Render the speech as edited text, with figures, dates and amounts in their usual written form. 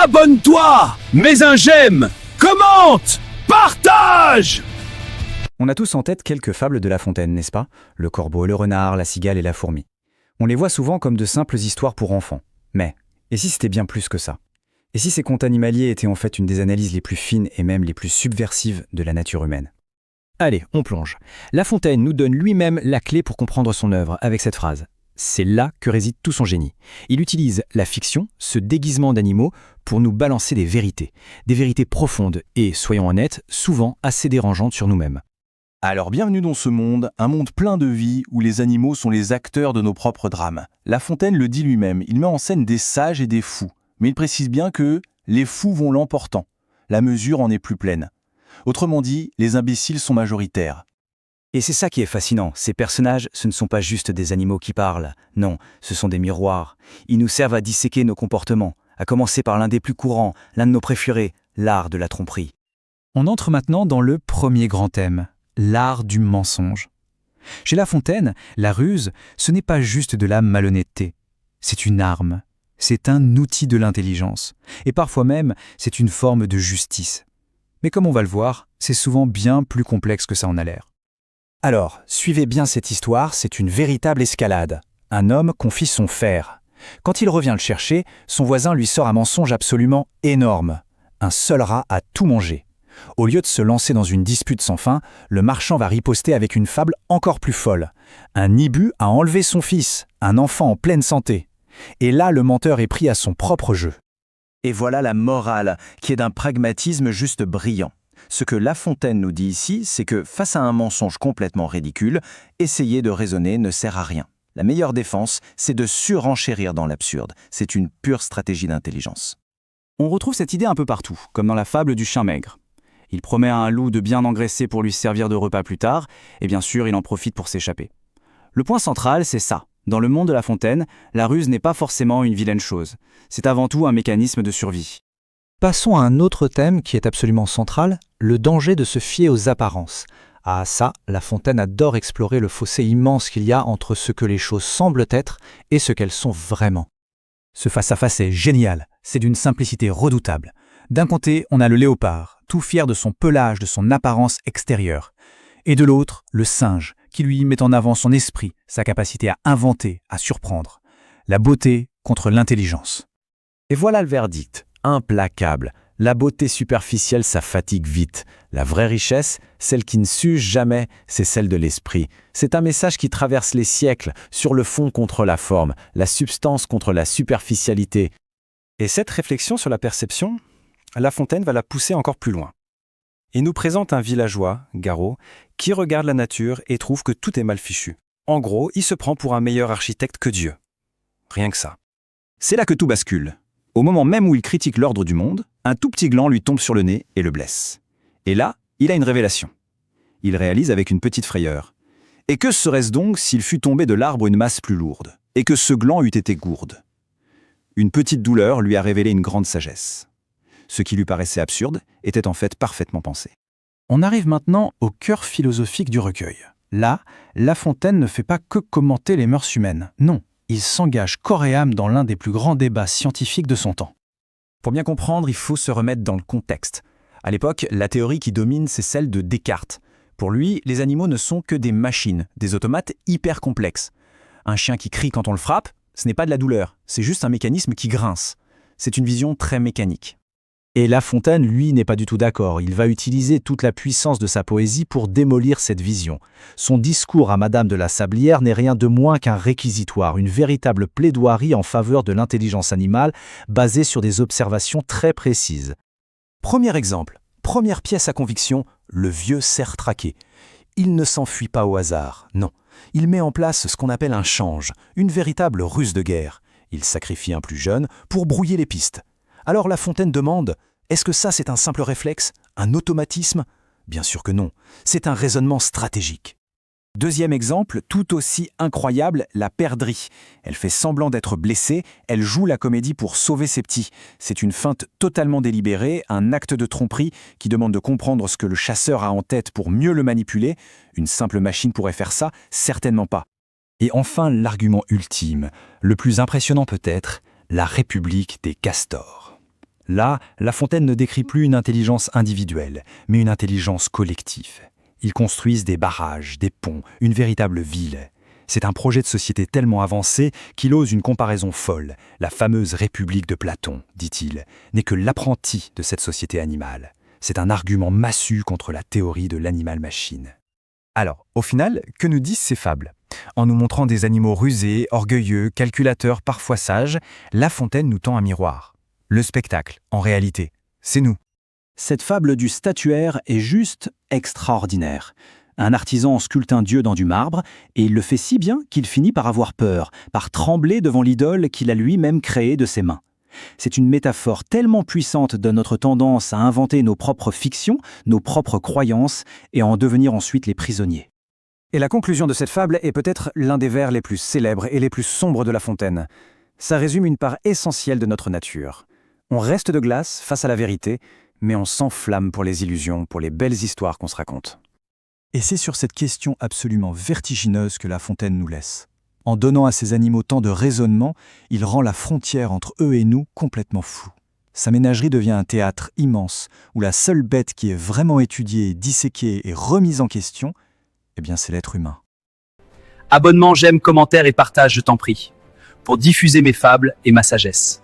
Abonne-toi, mets un j'aime, commente, partage! On a tous en tête quelques fables de La Fontaine, n'est-ce pas? Le corbeau et le renard, la cigale et la fourmi. On les voit souvent comme de simples histoires pour enfants. Mais, et si c'était bien plus que ça? Et si ces contes animaliers étaient en fait une des analyses les plus fines et même les plus subversives de la nature humaine? Allez, on plonge. La Fontaine nous donne lui-même la clé pour comprendre son œuvre avec cette phrase. C'est là que réside tout son génie. Il utilise la fiction, ce déguisement d'animaux, pour nous balancer des vérités profondes et, soyons honnêtes, souvent assez dérangeantes sur nous-mêmes. Alors bienvenue dans ce monde, un monde plein de vie où les animaux sont les acteurs de nos propres drames. La Fontaine le dit lui-même, il met en scène des sages et des fous. Mais il précise bien que les fous vont l'emportant. La mesure en est plus pleine. Autrement dit, les imbéciles sont majoritaires. Et c'est ça qui est fascinant, ces personnages, ce ne sont pas juste des animaux qui parlent, non, ce sont des miroirs. Ils nous servent à disséquer nos comportements, à commencer par l'un des plus courants, l'un de nos préférés, l'art de la tromperie. On entre maintenant dans le premier grand thème, l'art du mensonge. Chez La Fontaine, la ruse, ce n'est pas juste de la malhonnêteté, c'est une arme, c'est un outil de l'intelligence, et parfois même, c'est une forme de justice. Mais comme on va le voir, c'est souvent bien plus complexe que ça en a l'air. Alors, suivez bien cette histoire, c'est une véritable escalade. Un homme confie son fer. Quand il revient le chercher, son voisin lui sort un mensonge absolument énorme. Un seul rat a tout mangé. Au lieu de se lancer dans une dispute sans fin, le marchand va riposter avec une fable encore plus folle. Un hibou a enlevé son fils, un enfant en pleine santé. Et là, le menteur est pris à son propre jeu. Et voilà la morale, qui est d'un pragmatisme juste brillant. Ce que La Fontaine nous dit ici, c'est que face à un mensonge complètement ridicule, essayer de raisonner ne sert à rien. La meilleure défense, c'est de surenchérir dans l'absurde. C'est une pure stratégie d'intelligence. On retrouve cette idée un peu partout, comme dans la fable du chien maigre. Il promet à un loup de bien engraisser pour lui servir de repas plus tard, et bien sûr, il en profite pour s'échapper. Le point central, c'est ça. Dans le monde de La Fontaine, la ruse n'est pas forcément une vilaine chose. C'est avant tout un mécanisme de survie. Passons à un autre thème qui est absolument central, le danger de se fier aux apparences. Ah ça, La Fontaine adore explorer le fossé immense qu'il y a entre ce que les choses semblent être et ce qu'elles sont vraiment. Ce face-à-face est génial, c'est d'une simplicité redoutable. D'un côté, on a le léopard, tout fier de son pelage, de son apparence extérieure. Et de l'autre, le singe, qui lui met en avant son esprit, sa capacité à inventer, à surprendre. La beauté contre l'intelligence. Et voilà le verdict. Implacable. La beauté superficielle, ça fatigue vite. La vraie richesse, celle qui ne s'use jamais, c'est celle de l'esprit. C'est un message qui traverse les siècles, sur le fond contre la forme, la substance contre la superficialité. Et cette réflexion sur la perception, La Fontaine va la pousser encore plus loin. Il nous présente un villageois, Garot, qui regarde la nature et trouve que tout est mal fichu. En gros, il se prend pour un meilleur architecte que Dieu. Rien que ça. C'est là que tout bascule. Au moment même où il critique l'ordre du monde, un tout petit gland lui tombe sur le nez et le blesse. Et là, il a une révélation. Il réalise avec une petite frayeur. Et que serait-ce donc s'il fût tombé de l'arbre une masse plus lourde, et que ce gland eût été gourde? Une petite douleur lui a révélé une grande sagesse. Ce qui lui paraissait absurde était en fait parfaitement pensé. On arrive maintenant au cœur philosophique du recueil. Là, La Fontaine ne fait pas que commenter les mœurs humaines. Non, il s'engage corps et âme dans l'un des plus grands débats scientifiques de son temps. Pour bien comprendre, il faut se remettre dans le contexte. À l'époque, la théorie qui domine, c'est celle de Descartes. Pour lui, les animaux ne sont que des machines, des automates hyper complexes. Un chien qui crie quand on le frappe, ce n'est pas de la douleur, c'est juste un mécanisme qui grince. C'est une vision très mécanique. Et La Fontaine, lui, n'est pas du tout d'accord. Il va utiliser toute la puissance de sa poésie pour démolir cette vision. Son discours à Madame de la Sablière n'est rien de moins qu'un réquisitoire, une véritable plaidoirie en faveur de l'intelligence animale basée sur des observations très précises. Premier exemple, première pièce à conviction, le vieux cerf traqué. Il ne s'enfuit pas au hasard, non. Il met en place ce qu'on appelle un change, une véritable ruse de guerre. Il sacrifie un plus jeune pour brouiller les pistes. Alors La Fontaine demande, est-ce que ça c'est un simple réflexe, un automatisme? Bien sûr que non, c'est un raisonnement stratégique. Deuxième exemple, tout aussi incroyable, la perdrix. Elle fait semblant d'être blessée, elle joue la comédie pour sauver ses petits. C'est une feinte totalement délibérée, un acte de tromperie qui demande de comprendre ce que le chasseur a en tête pour mieux le manipuler. Une simple machine pourrait faire ça? Certainement pas. Et enfin, l'argument ultime, le plus impressionnant peut-être, la République des castors. Là, La Fontaine ne décrit plus une intelligence individuelle, mais une intelligence collective. Ils construisent des barrages, des ponts, une véritable ville. C'est un projet de société tellement avancé qu'il ose une comparaison folle. La fameuse République de Platon, dit-il, n'est que l'apprenti de cette société animale. C'est un argument massu contre la théorie de l'animal-machine. Alors, au final, que nous disent ces fables ? En nous montrant des animaux rusés, orgueilleux, calculateurs, parfois sages, La Fontaine nous tend un miroir. Le spectacle, en réalité, c'est nous. Cette fable du statuaire est juste extraordinaire. Un artisan sculpte un dieu dans du marbre, et il le fait si bien qu'il finit par avoir peur, par trembler devant l'idole qu'il a lui-même créée de ses mains. C'est une métaphore tellement puissante de notre tendance à inventer nos propres fictions, nos propres croyances, et à en devenir ensuite les prisonniers. Et la conclusion de cette fable est peut-être l'un des vers les plus célèbres et les plus sombres de La Fontaine. Ça résume une part essentielle de notre nature. On reste de glace face à la vérité, mais on s'enflamme pour les illusions, pour les belles histoires qu'on se raconte. Et c'est sur cette question absolument vertigineuse que La Fontaine nous laisse. En donnant à ces animaux tant de raisonnement, il rend la frontière entre eux et nous complètement floue. Sa ménagerie devient un théâtre immense, où la seule bête qui est vraiment étudiée, disséquée et remise en question, eh bien c'est l'être humain. Abonnement, j'aime, commentaire et partage, je t'en prie, pour diffuser mes fables et ma sagesse.